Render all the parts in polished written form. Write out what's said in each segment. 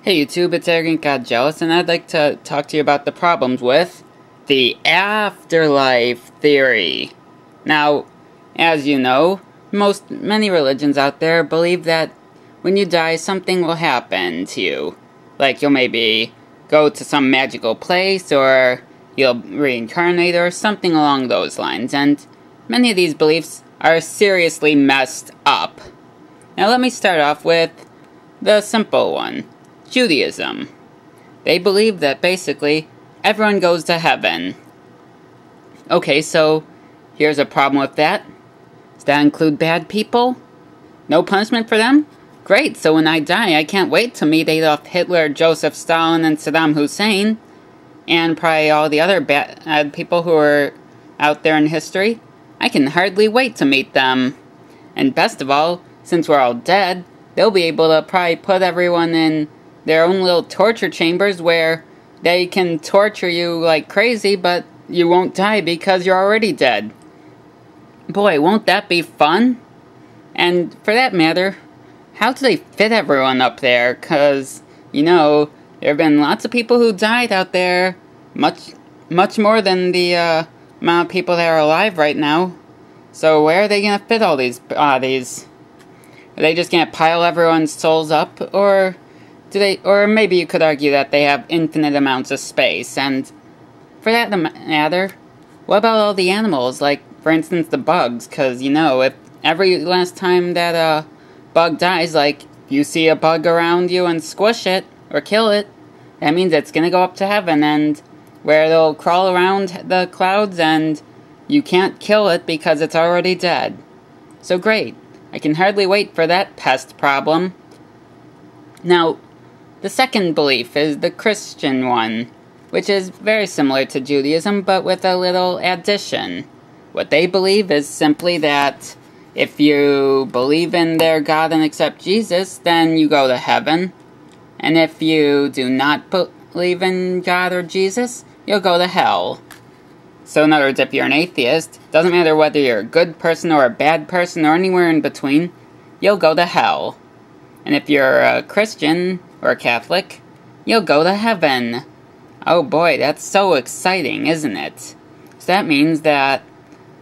Hey YouTube, it's Arrogant God Jealous, and I'd like to talk to you about the problems with the afterlife theory. Now, as you know, many religions out there believe that when you die, something will happen to you. Like you'll maybe go to some magical place, or you'll reincarnate, or something along those lines, and many of these beliefs are seriously messed up. Now let me start off with the simple one. Judaism. They believe that basically everyone goes to heaven. Okay, so here's a problem with that. Does that include bad people? No punishment for them? Great, so when I die, I can't wait to meet Adolf Hitler, Joseph Stalin, and Saddam Hussein, and probably all the other bad people who are out there in history. I can hardly wait to meet them. And best of all, since we're all dead, they'll be able to probably put everyone in their own little torture chambers where they can torture you like crazy, but you won't die because you're already dead. Boy, won't that be fun? And for that matter, how do they fit everyone up there? Because, you know, there have been lots of people who died out there. Much more than the amount of people that are alive right now. So where are they going to fit all these bodies? Are they just going to pile everyone's souls up? Or maybe you could argue that they have infinite amounts of space. And for that matter, what about all the animals? Like, for instance, the bugs. Because, you know, if every last time that a bug dies, like, you see a bug around you and squish it, or kill it, that means it's going to go up to heaven, and where it'll crawl around the clouds, and you can't kill it because it's already dead. So great. I can hardly wait for that pest problem. Now, the second belief is the Christian one, which is very similar to Judaism, but with a little addition. What they believe is simply that if you believe in their God and accept Jesus, then you go to heaven. And if you do not believe in God or Jesus, you'll go to hell. So in other words, if you're an atheist, doesn't matter whether you're a good person or a bad person or anywhere in between, you'll go to hell. And if you're a Christian or a Catholic, you'll go to heaven. Oh boy, that's so exciting, isn't it? So that means that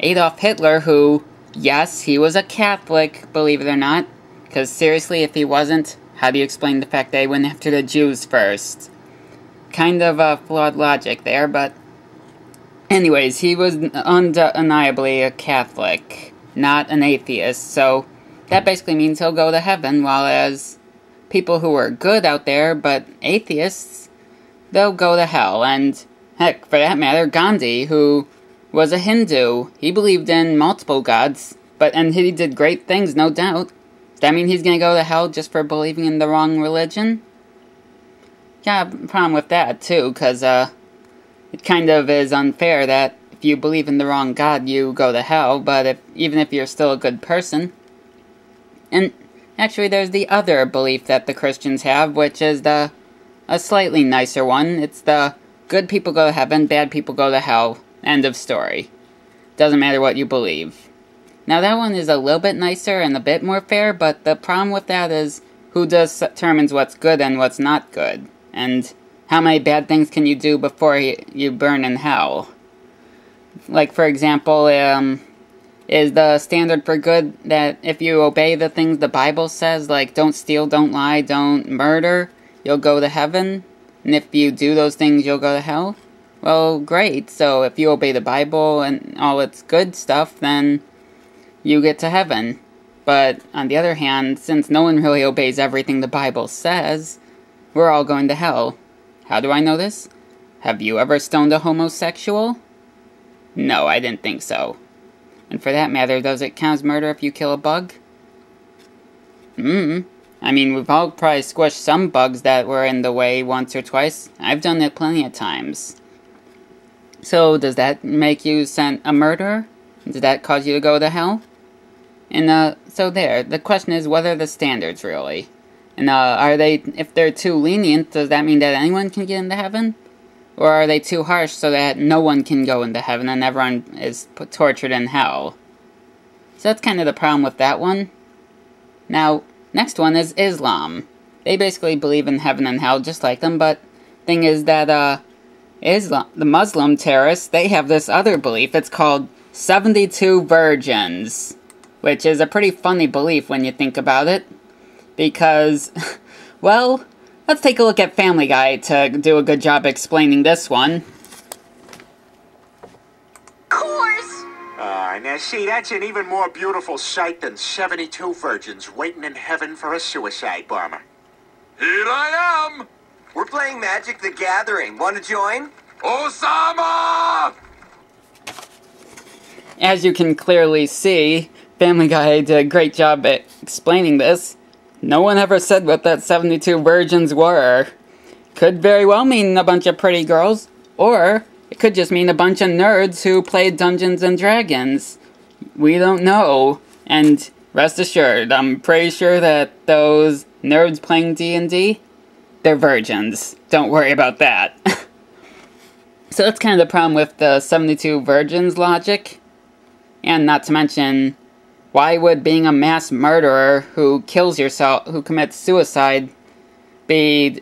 Adolf Hitler, who, yes, he was a Catholic, believe it or not, because seriously, if he wasn't, how do you explain the fact that he went after the Jews first? Kind of a flawed logic there, but anyways, he was undeniably a Catholic, not an atheist, so that basically means he'll go to heaven, while as people who are good out there, but atheists, they'll go to hell. And heck, for that matter, Gandhi, who was a Hindu, he believed in multiple gods, and he did great things, no doubt. Does that mean he's going to go to hell just for believing in the wrong religion? Yeah, a problem with that, too, because it kind of is unfair that if you believe in the wrong god, you go to hell, but even if you're still a good person. And actually, there's the other belief that the Christians have, which is a slightly nicer one. It's the good people go to heaven, bad people go to hell. End of story. Doesn't matter what you believe. Now, that one is a little bit nicer and a bit more fair, but the problem with that is who determines what's good and what's not good, and how many bad things can you do before you burn in hell. Like, for example, is the standard for good that if you obey the things the Bible says, like don't steal, don't lie, don't murder, you'll go to heaven? And if you do those things, you'll go to hell? Well, great. So if you obey the Bible and all its good stuff, then you get to heaven. But on the other hand, since no one really obeys everything the Bible says, we're all going to hell. How do I know this? Have you ever stoned a homosexual? No, I didn't think so. And for that matter, does it count as murder if you kill a bug? I mean, we've all probably squished some bugs that were in the way once or twice. I've done it plenty of times. So, does that make you a murderer? Does that cause you to go to hell? And, so there. The question is, what are the standards, really? And, if they're too lenient, does that mean that anyone can get into heaven? Or are they too harsh so that no one can go into heaven and everyone is tortured in hell? So that's kind of the problem with that one. Now, next one is Islam. they basically believe in heaven and hell just like them, but thing is that, Islam, the Muslim terrorists, they have this other belief. It's called 72 virgins, which is a pretty funny belief when you think about it, because, well, let's take a look at Family Guy to do a good job explaining this one. Of course! Now see, that's an even more beautiful sight than 72 virgins waiting in heaven for a suicide bomber. Here I am! We're playing Magic the Gathering. Want to join? Osama! As you can clearly see, Family Guy did a great job at explaining this. No one ever said what that 72 virgins were. Could very well mean a bunch of pretty girls, or it could just mean a bunch of nerds who play Dungeons and Dragons. We don't know. And rest assured, I'm pretty sure that those nerds playing D&D, they're virgins. Don't worry about that. So that's kind of the problem with the 72 virgins logic. And not to mention, why would being a mass murderer who kills yourself, who commits suicide, be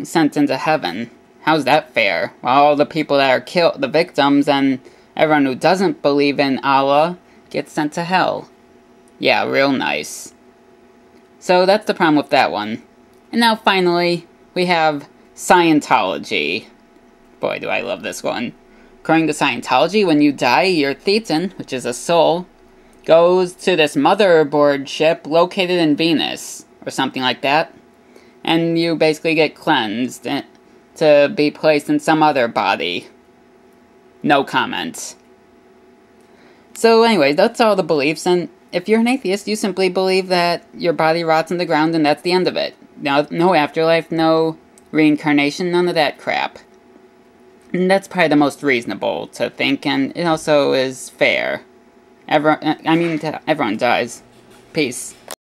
sent into heaven? How's that fair? Well, all the people that are killed, the victims, and everyone who doesn't believe in Allah gets sent to hell. Yeah, real nice. So that's the problem with that one. And now finally, we have Scientology. Boy, do I love this one. According to Scientology, when you die, your thetan, which is a soul, goes to this motherboard ship located in Venus, or something like that. And you basically get cleansed to be placed in some other body. No comment. So anyway, that's all the beliefs, and if you're an atheist, you simply believe that your body rots in the ground and that's the end of it. No afterlife, no reincarnation, none of that crap. And that's probably the most reasonable to think, and it also is fair. Everyone dies. Peace.